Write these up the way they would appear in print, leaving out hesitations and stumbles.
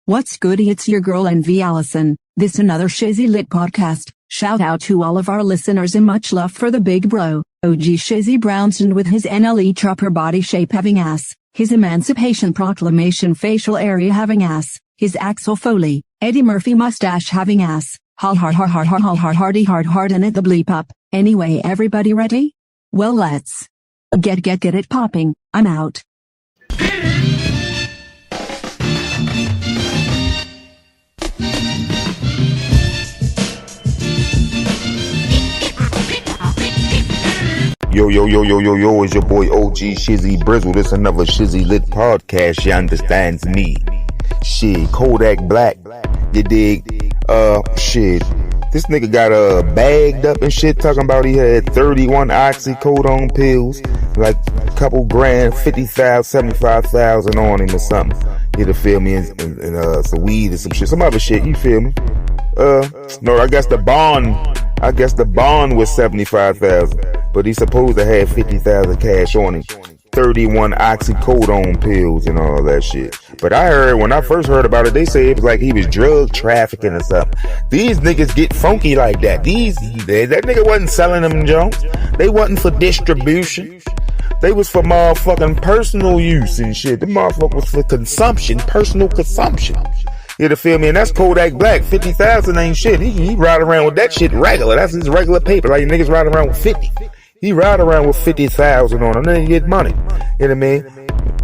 What's goody? It's your girl NV Allison. This another Shizzy Lit podcast. Shout out to all of our listeners and much love for the big bro, OG Shizzy Brownston with his NLE chopper body shape having ass, his Emancipation Proclamation facial area having ass, his Axel Foley, Eddie Murphy mustache having ass, hard and it the bleep up. Anyway, everybody ready? Well, let's get it popping. I'm out. Yo, it's your boy OG Shizzy Brizzle. This another Shizzy Lit podcast, you understands me. Shit, kodakblack, you dig? Shit, this nigga got bagged up and shit, talking about he had 31 oxycodone pills, like a couple grand, 50,000, 75,000 on him or something. You feel me? And some weed and some shit, some other shit, you feel me? No, I guess the bond was 75,000. But he's supposed to have 50,000 cash on him, 31 oxycodone pills and all that shit. But I heard, when I first heard about it, they say it was like he was drug trafficking or something. These niggas get funky like that. That nigga wasn't selling them Jones. They wasn't for distribution. They was for motherfucking personal use and shit. The motherfucker was for consumption, personal consumption. You feel me? And that's kodakblack. 50,000 ain't shit. He ride around with that shit regular. That's his regular paper. Like niggas ride around with 50. He ride around with 50,000 on him, then he get money. You know what I mean?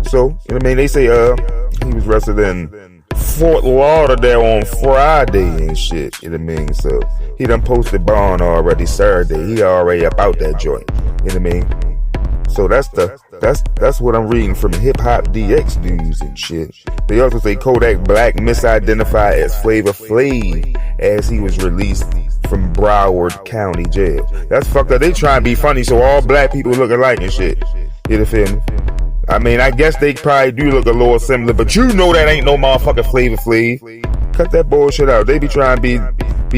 So, you know what I mean? They say, he was arrested in Fort Lauderdale on Friday and shit. You know what I mean? So, he done posted bond already Saturday. He already about that joint. You know what I mean? So that's what I'm reading from Hip Hop DX news and shit. They also say kodakblack misidentified as Flavor Flav as he was released from Broward County Jail. That's fucked up. They try and be funny so all black people look alike and shit. You feel me? I mean, I guess they probably do look a little similar, but you know that ain't no motherfucking Flavor Flav. Cut that bullshit out. They be trying to be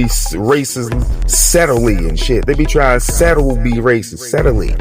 racist settly and shit. They be trying to be racist settly.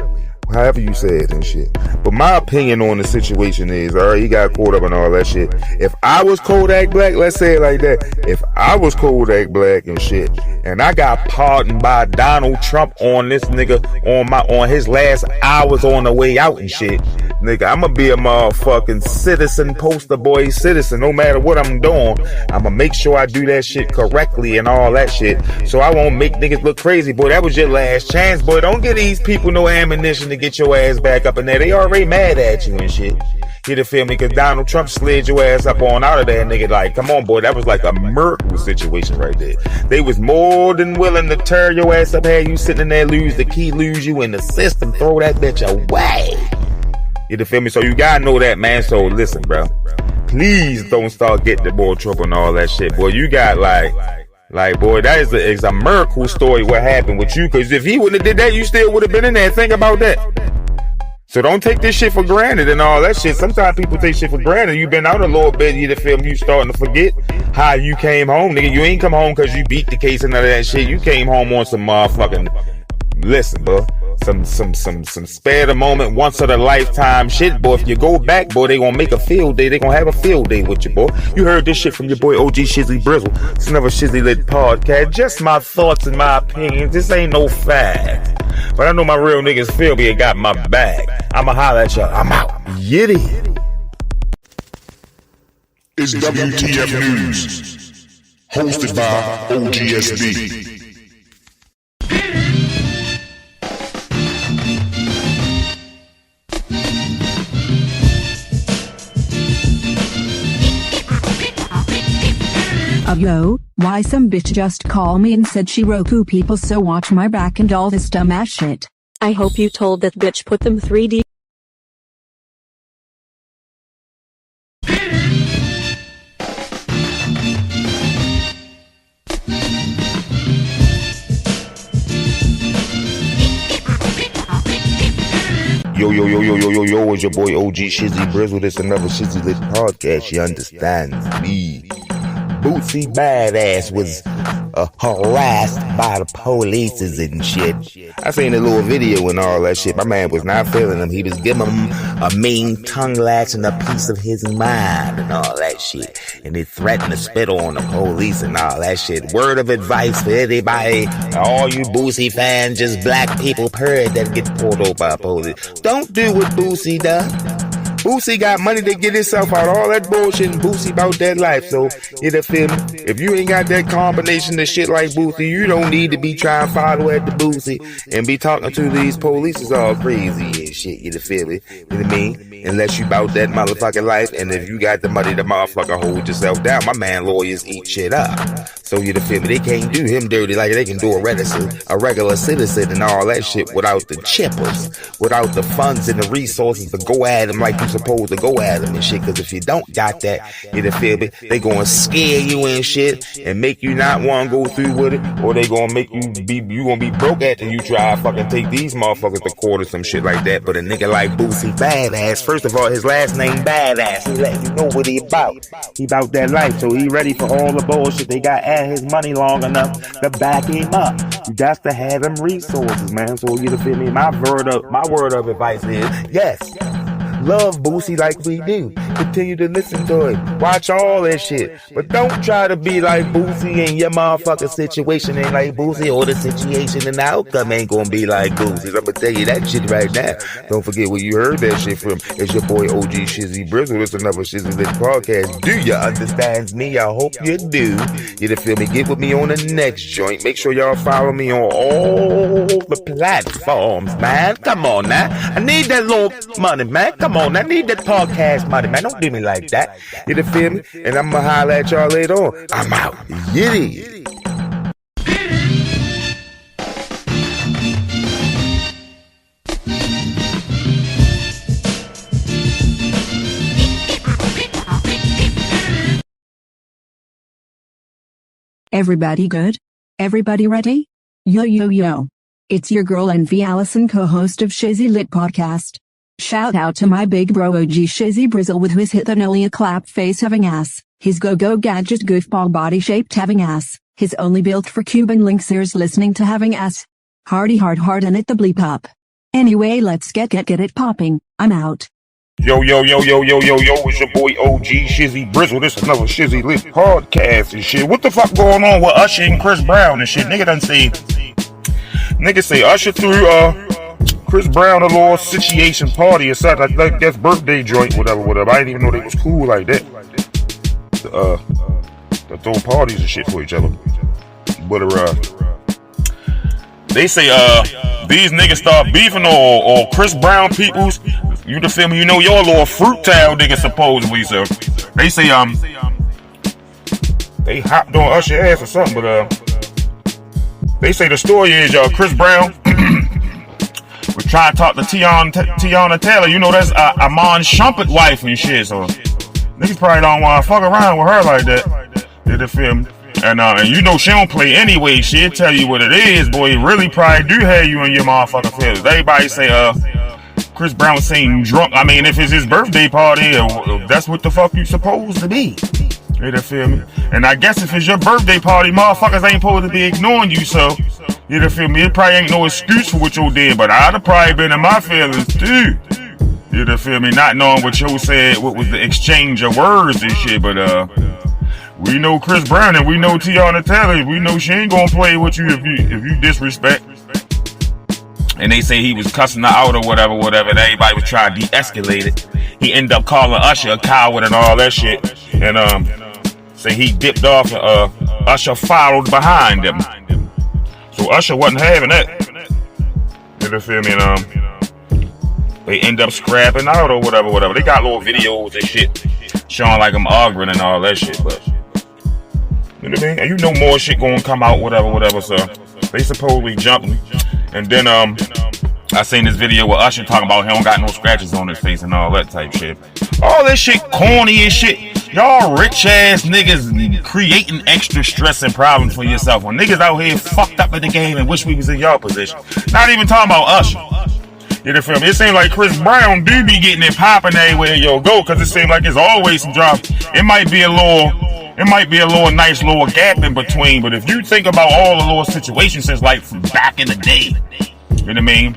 However you say it and shit. But my opinion on the situation is, alright, he got caught up in all that shit. If I was kodakblack, let's say it like that. If I was kodakblack and shit, and I got pardoned by Donald Trump on this nigga, on his last hours on the way out and shit, nigga, I'ma be a motherfucking citizen, poster boy citizen. No matter what I'm doing, I'ma make sure I do that shit correctly and all that shit, so I won't make niggas look crazy. Boy, that was your last chance, boy. Don't give these people no ammunition to get your ass back up in there. They already mad at you and shit. You feel me? Cause Donald Trump slid your ass up on out of there, nigga. Like, come on, boy. That was like a miracle situation right there. They was more than willing to tear your ass up, have you sitting in there, lose the key, lose you in the system, throw that bitch away. You feel me? So you gotta know that, man. So listen, bro. Please don't start getting the boy Trump and all that shit, boy. You got like, boy, that is a miracle story what happened with you. Cause if he wouldn't have did that, you still would have been in there. Think about that. So don't take this shit for granted and all that shit. Sometimes people take shit for granted. You been out a little bit, you feel me? You starting to forget how you came home, nigga. You ain't come home cause you beat the case and none of that shit. You came home on some motherfucking, listen, bro. Some spare the moment, once in a lifetime shit, boy. If you go back, boy, they gonna make a field day. They gonna have a field day with you, boy. You heard this shit from your boy OG Shizzy Brizzle. It's another Shizzy Lit podcast. Just my thoughts and my opinions. This ain't no fact. But I know my real niggas feel me and got my bag. I'ma holler at y'all. I'm out. Yitty. It's WTF News. Hosted by OGSB. Yo, why some bitch just called me and said she Roku people so watch my back and all this dumbass shit. I hope you told that bitch put them 3D. Yo, it's your boy OG Shizzy Brizzle. This another Shizzy Lit podcast, you understand me. Bootsy Badass was harassed by the police and shit. I seen a little video and all that shit. My man was not feeling him. He was giving him a mean tongue lash and a piece of his mind and all that shit. And he threatened to spit on the police and all that shit. Word of advice for anybody, all you Boosie fans, just black people, period, that get pulled over by police. Don't do what Boosie does. Boosie got money to get himself out of all that bullshit, and Boosie about that life. So, you feel me? If you ain't got that combination of shit like Boosie, you don't need to be trying to follow at the Boosie and be talking to these police is all crazy and shit. You feel me? You know what I mean? Unless you about that motherfucking life, and if you got the money, the motherfucker hold yourself down. My man, lawyers eat shit up. So you feel me? They can't do him dirty like they can do a regular citizen and all that shit without the chippers, without the funds and the resources to go at him like you supposed to go at him and shit. Cause if you don't got that, you feel me? They gonna scare you and shit and make you not want to go through with it, or they gonna make you gonna be broke after you try to fucking take these motherfuckers to court or some shit like that. But a nigga like Boosie Badass, first of all, his last name Badass. He let you know what he about. He about that life, so he ready for all the bullshit. They got at his money long enough to back him up. You got to have them resources, man. So you feel me? My word of advice is yes. Love Boosie like we do. Continue to listen to it. Watch all that shit. But don't try to be like Boosie, and your motherfucking situation ain't like Boosie, or the situation and the outcome ain't gonna be like Boosie's. I'm gonna tell you that shit right now. Don't forget where you heard that shit from. It's your boy OG Shizzy Brizzle. It's another Shizzy Lit podcast. Do you understand me? I hope you do. You feel me? Get with me on the next joint. Make sure y'all follow me on all the platforms, man. Come on now. I need that little money, man. Come on, I need that podcast money, man. Don't do me like that. You feel me? And I'm gonna holler at y'all later on. I'm out. Yiddy. Everybody good? Everybody ready? Yo. It's your girl NV Allison, co-host of Shizzy Lit Podcast. Shout out to my big bro OG Shizzy Brizzle with his hit a clap face having ass, his go-go gadget goofball body shaped having ass, his only built for Cuban links ears listening to having ass. Hardy hard and it the bleep up. Anyway, let's get it popping. I'm out. Yo, it's your boy OG Shizzy Brizzle. This another Shizzy Lit podcast and shit. What the fuck going on with Usher and Chris Brown and shit? Nigga say Usher threw Chris Brown a little situation party or something. I guess birthday joint, whatever. I didn't even know they was cool like that. To throw parties and shit for each other. But they say these niggas start beefing or Chris Brown peoples. You feel me? You know your little fruit tail nigga supposedly. So they say they hopped on Usher ass or something. But they say the story is Chris Brown was trying to talk to Tiana Taylor. You know that's Amon Shumpert wife and shit. So niggas probably don't want to fuck around with her like that. You feel me? And you know she don't play anyway. She'll tell you what it is, boy. It really probably do have you in your motherfucking feelings. Everybody say Chris Brown saying drunk. I mean, if it's his birthday party, that's what the fuck you supposed to be. You feel me? And I guess if it's your birthday party, motherfuckers ain't supposed to be ignoring you, so you feel me? It probably ain't no excuse for what you did, but I'd have probably been in my feelings too. You feel me? Not knowing what you said, what was the exchange of words and shit, but we know Chris Brown and we know Tiana Taylor. We know she ain't gonna play with you if you disrespect. And they say he was cussing her out or whatever, and everybody was trying to de-escalate it. He ended up calling Usher a coward and all that shit. And say he dipped off and Usher followed behind him. So Usher wasn't having that. You feel me? And they end up scrapping out or whatever. They got little videos and shit showing like them arguing and all that shit, but you know what I mean? And you know more shit gonna come out, whatever. So they supposedly jumping. And then I seen this video with Usher talking about he don't got no scratches on his face and all that type shit. All that shit corny as shit. Y'all rich ass niggas creating extra stress and problems for yourself when niggas out here fucked up in the game and wish we was in y'all position. Not even talking about Usher. You feel me? It seems like Chris Brown do be getting it popping everywhere you go, cause it seems like it's always some drop. It might be a little nice little gap in between, but if you think about all the little situations since like from back in the day, you know what I mean?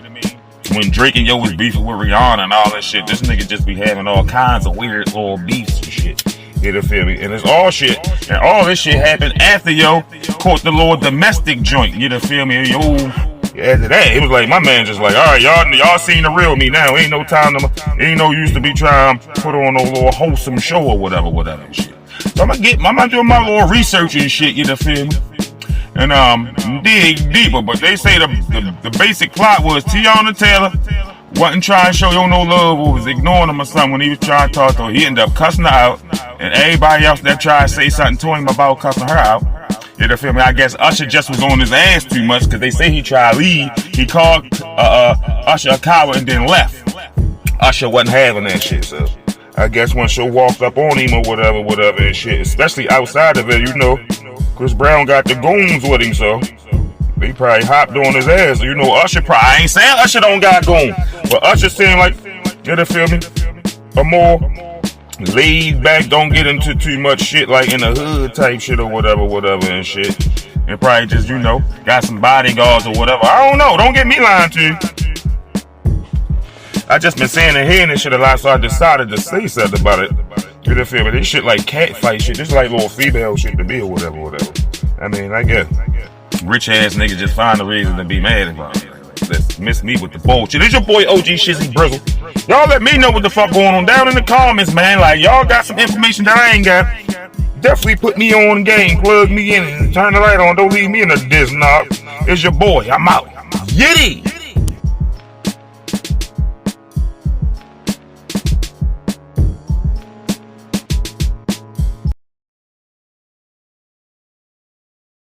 When Drake and Yo was beefing with Rihanna and all that shit, this nigga just be having all kinds of weird little beefs and shit. You feel me? And it's all shit. And all this shit happened after Yo caught the little domestic joint. You feel me? Yo, after that, it was like my man just like, all right, y'all seen the real me now. Ain't no time ain't no use to be trying to put on no little wholesome show or whatever and shit. So I'm gonna do my little research and shit. You feel me? And dig deeper, but they say the basic plot was Tiana Taylor wasn't trying to show Yo no love or was ignoring him or something when he was trying to talk to her. He ended up cussing her out, and everybody else that tried to say something to him about cussing her out. You feel me? I guess Usher just was on his ass too much because they say he tried to leave. He called Usher a coward and then left. Usher wasn't having that shit, so I guess when she walked up on him or whatever and shit, especially outside of it, you know, Chris Brown got the goons with him, so they probably hopped on his ass. You know, Usher probably, I ain't saying Usher don't got goons, but Usher seemed like, you feel me, a more laid back, don't get into too much shit like in the hood type shit or whatever and shit. And probably just, you know, got some bodyguards or whatever. I don't know, don't get me lying to you. I just been saying and hearing this shit a lot, so I decided to say something about it. You feel me? This shit like catfight shit. This like little female shit to be or whatever. I mean, I guess rich ass niggas just find a reason to be mad about it. Let's miss me with the bullshit. It's your boy OG Shizzy Brizzle. Y'all let me know what the fuck going on down in the comments, man. Like, y'all got some information that I ain't got. Definitely put me on game, plug me in, and turn the light on. Don't leave me in a diss knob. It's your boy. I'm out. Yitty!